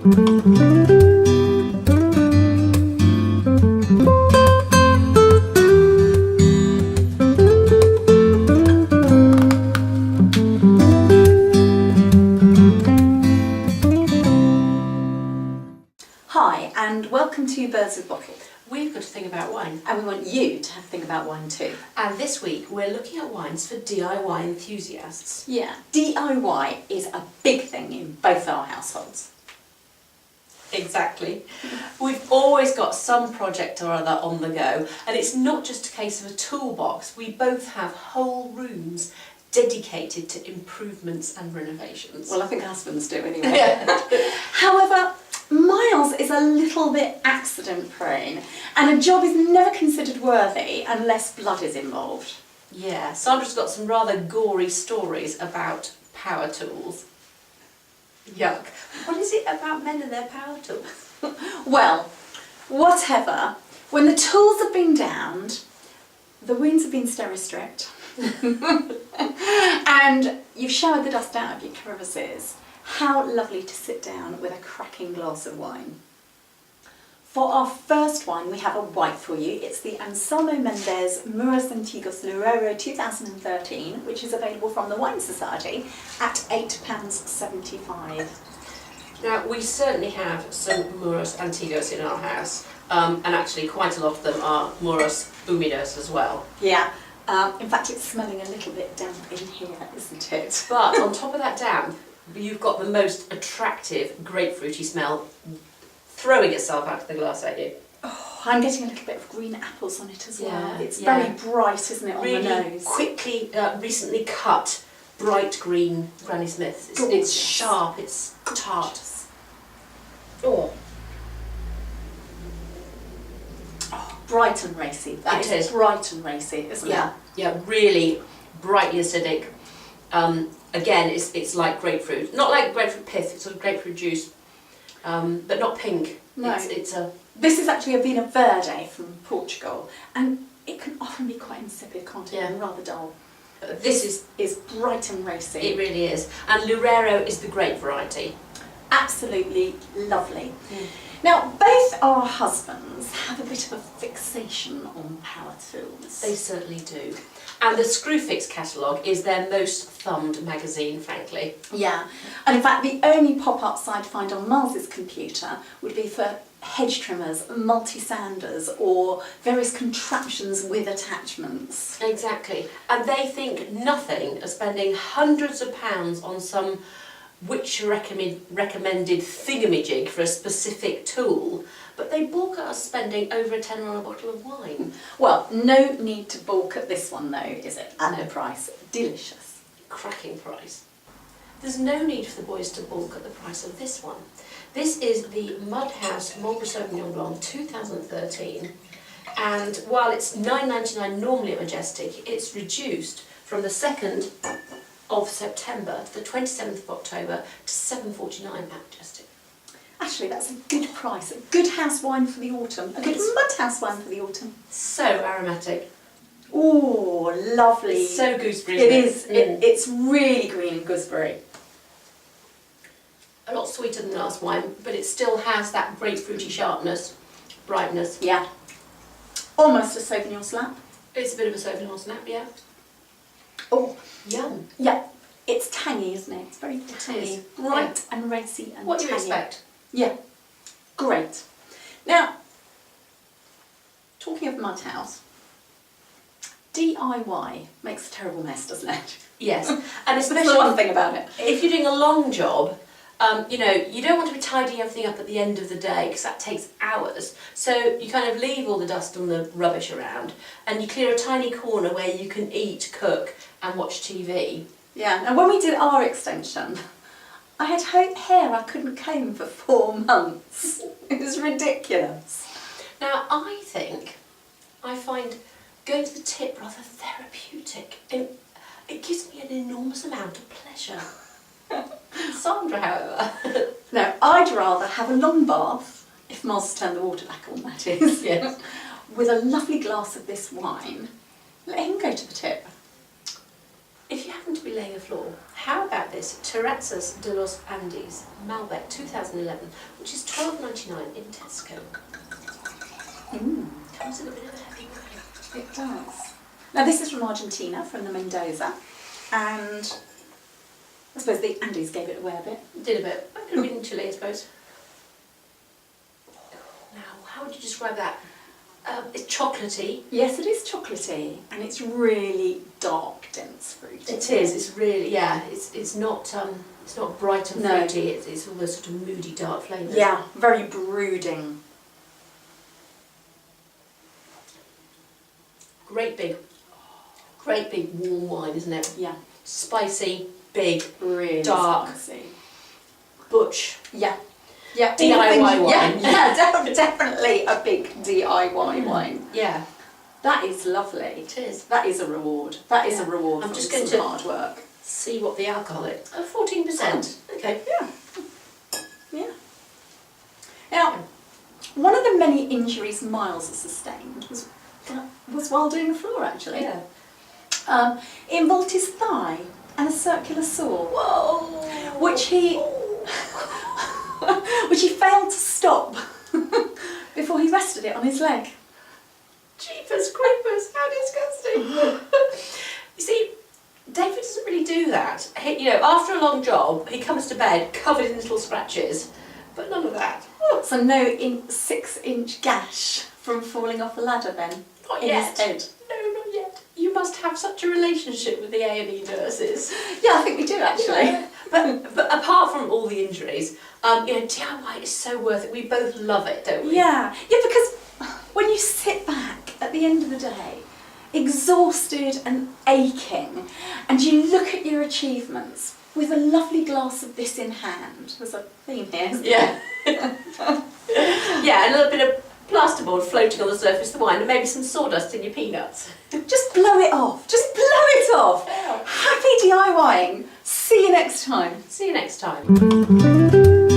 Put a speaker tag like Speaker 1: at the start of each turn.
Speaker 1: Hi, and welcome to Birds with Bottle.
Speaker 2: We've got a thing about wine.
Speaker 1: And we want you to have a thing about wine too.
Speaker 2: And this week we're looking at wines for DIY enthusiasts.
Speaker 1: Yeah, DIY is a big thing in both our households.
Speaker 2: Exactly. We've always got some project or other on the go, and it's not just a case of a toolbox. We both have whole rooms dedicated to improvements and renovations.
Speaker 1: Well, I think husbands do anyway. However, Miles is a little bit accident prone, and a job is never considered worthy unless blood is involved.
Speaker 2: Yeah, Sandra's got some rather gory stories about power tools. Yuck. What is it about men and their power tools?
Speaker 1: Well, whatever. When the tools have been downed, the wounds have been steri-stripped, and you've showered the dust out of your crevices, how lovely to sit down with a cracking glass of wine. For our first wine, we have a white for you. It's the Anselmo Mendez Muros Antigos Loureiro 2013, which is available from the Wine Society at £8.75.
Speaker 2: Now, we certainly have some Muros Antigos in our house, and actually quite a lot of them are Muros Humidos as well.
Speaker 1: Yeah, in fact it's smelling a little bit damp in here, isn't it?
Speaker 2: But on top of that damp, you've got the most attractive grapefruity smell throwing itself out of the glass at you.
Speaker 1: Oh, I'm getting a little bit of green apples on it as well.
Speaker 2: Yeah,
Speaker 1: It's
Speaker 2: yeah.
Speaker 1: very bright, isn't it, on
Speaker 2: Really
Speaker 1: the nose?
Speaker 2: quickly, recently cut, bright green Granny Smith. It's
Speaker 1: Gorgeous.
Speaker 2: sharp, it's tart. Oh,
Speaker 1: Oh, bright and racy. That
Speaker 2: It
Speaker 1: is
Speaker 2: is.
Speaker 1: bright and racy, isn't it?
Speaker 2: yeah, really brightly acidic. Again, it's like grapefruit. Not like grapefruit pith, it's sort of grapefruit juice, but not pink.
Speaker 1: No.
Speaker 2: It's a...
Speaker 1: This is actually a Vinho Verde from Portugal, and it can often be quite insipid, can't it?
Speaker 2: Yeah.
Speaker 1: And rather dull.
Speaker 2: This
Speaker 1: is bright and racy.
Speaker 2: It really is. And Loureiro is the grape variety.
Speaker 1: Absolutely lovely. Now, both our husbands have a bit of a fixation on power tools.
Speaker 2: They certainly do. And the Screwfix catalogue is their most thumbed magazine, frankly.
Speaker 1: Yeah, and in fact the only pop-ups I'd find on Miles's computer would be for hedge trimmers, multi-sanders or various contraptions with attachments.
Speaker 2: Exactly. And they think nothing of spending hundreds of pounds on some which recommended thingamajig for a specific tool, but they balk at us spending over a tenner on a bottle of wine.
Speaker 1: Well, no need to balk at this one though, is it? And the price, delicious.
Speaker 2: Cracking price. There's no need for the boys to balk at the price of this one. This is the Mudhouse Marlborough Sauvignon Blanc 2013, and while it's £9.99 normally at Majestic, it's reduced from the 2nd of September to the 27th of October to £7.49 at Majestic.
Speaker 1: Actually, that's a good price. A good house wine for the autumn. A good mudhouse wine for the autumn.
Speaker 2: So aromatic.
Speaker 1: Oh, lovely.
Speaker 2: It's so gooseberry.
Speaker 1: It is. It's really green and gooseberry.
Speaker 2: A lot sweeter than the last wine, but it still has that grapefruity sharpness, brightness.
Speaker 1: Yeah. Almost a Sauvignon slap.
Speaker 2: It's a bit of a Sauvignon snap, yeah.
Speaker 1: Oh,
Speaker 2: Yum.
Speaker 1: yeah. It's tangy, isn't it? It's very tangy.
Speaker 2: is,
Speaker 1: Bright and racy and
Speaker 2: What do you
Speaker 1: tangy.
Speaker 2: expect?
Speaker 1: Yeah. Great. Now, talking of Mudhouse, DIY makes a terrible mess, doesn't it?
Speaker 2: Yes, and
Speaker 1: That's the
Speaker 2: especially
Speaker 1: one thing about it.
Speaker 2: if you're doing a long job, you know, you don't want to be tidying everything up at the end of the day because that takes hours. So you kind of leave all the dust and the rubbish around, and you clear a tiny corner where you can eat, cook, and watch TV.
Speaker 1: Yeah. Now, when we did our extension, I had hair I couldn't comb for 4 months. It was ridiculous.
Speaker 2: Now, I find going to the tip rather therapeutic. It gives me an enormous amount of pleasure. Sandra, however.
Speaker 1: No, I'd rather have a long bath, if Miles turned the water back on, that is,
Speaker 2: Yes.
Speaker 1: with a lovely glass of this wine. Let him go to the tip.
Speaker 2: If you happen to be laying a floor, How about this Terrazas de los Andes, Malbec 2011, which is £12.99 in Tesco. Comes in a bit of a heavy wine.
Speaker 1: It does. Now this is from Argentina, from the Mendoza, and I suppose the Andes gave it away a bit.
Speaker 2: Did a bit. I could have been in Chile, I suppose. Now, how would you describe that? It's chocolatey.
Speaker 1: Yes, it is chocolatey, and it's really dark, dense fruit.
Speaker 2: It is. It's really, yeah. It's not bright and
Speaker 1: No.
Speaker 2: fruity. It's all those sort of moody, dark flavours.
Speaker 1: Yeah, very brooding.
Speaker 2: Great big warm wine, isn't it?
Speaker 1: Yeah,
Speaker 2: Spicy, big,
Speaker 1: really
Speaker 2: dark.
Speaker 1: spicy.
Speaker 2: Butch.
Speaker 1: Yeah. Yeah,
Speaker 2: DIY
Speaker 1: all the things-
Speaker 2: wine.
Speaker 1: Yeah, definitely a big DIY wine.
Speaker 2: Yeah,
Speaker 1: That is lovely.
Speaker 2: it is.
Speaker 1: That is a reward. That is a
Speaker 2: Yeah.
Speaker 1: reward
Speaker 2: I'm
Speaker 1: for
Speaker 2: just
Speaker 1: some
Speaker 2: going to-
Speaker 1: hard work.
Speaker 2: See what the alcohol is. 14%. Okay.
Speaker 1: Yeah. Yeah. Now, one of the many injuries Miles sustained was while doing the floor, actually.
Speaker 2: Yeah.
Speaker 1: It involved his thigh and a circular saw,
Speaker 2: Whoa.
Speaker 1: which he failed to stop before he rested it on his leg.
Speaker 2: Jeepers creepers, how disgusting. You see, David doesn't really do that. He, after a long job, he comes to bed covered in little scratches, but none of that.
Speaker 1: So no 6-inch gash from falling off a ladder then
Speaker 2: Not
Speaker 1: in
Speaker 2: yet.
Speaker 1: his head.
Speaker 2: No, not yet. You must have such a relationship with the A&E nurses.
Speaker 1: Yeah, I think we do actually.
Speaker 2: Yeah. But apart from all the injuries, DIY is so worth it. We both love it, don't we?
Speaker 1: Yeah, because when you sit back at the end of the day, exhausted and aching, and you look at your achievements with a lovely glass of this in hand, there's a theme here, isn't there?
Speaker 2: Yeah. Yeah, and a little bit of plasterboard floating on the surface of the wine, and maybe some sawdust in your peanuts.
Speaker 1: Just blow it off. Just blow it off.
Speaker 2: Yeah.
Speaker 1: Happy DIYing. See you next time.
Speaker 2: See you next time.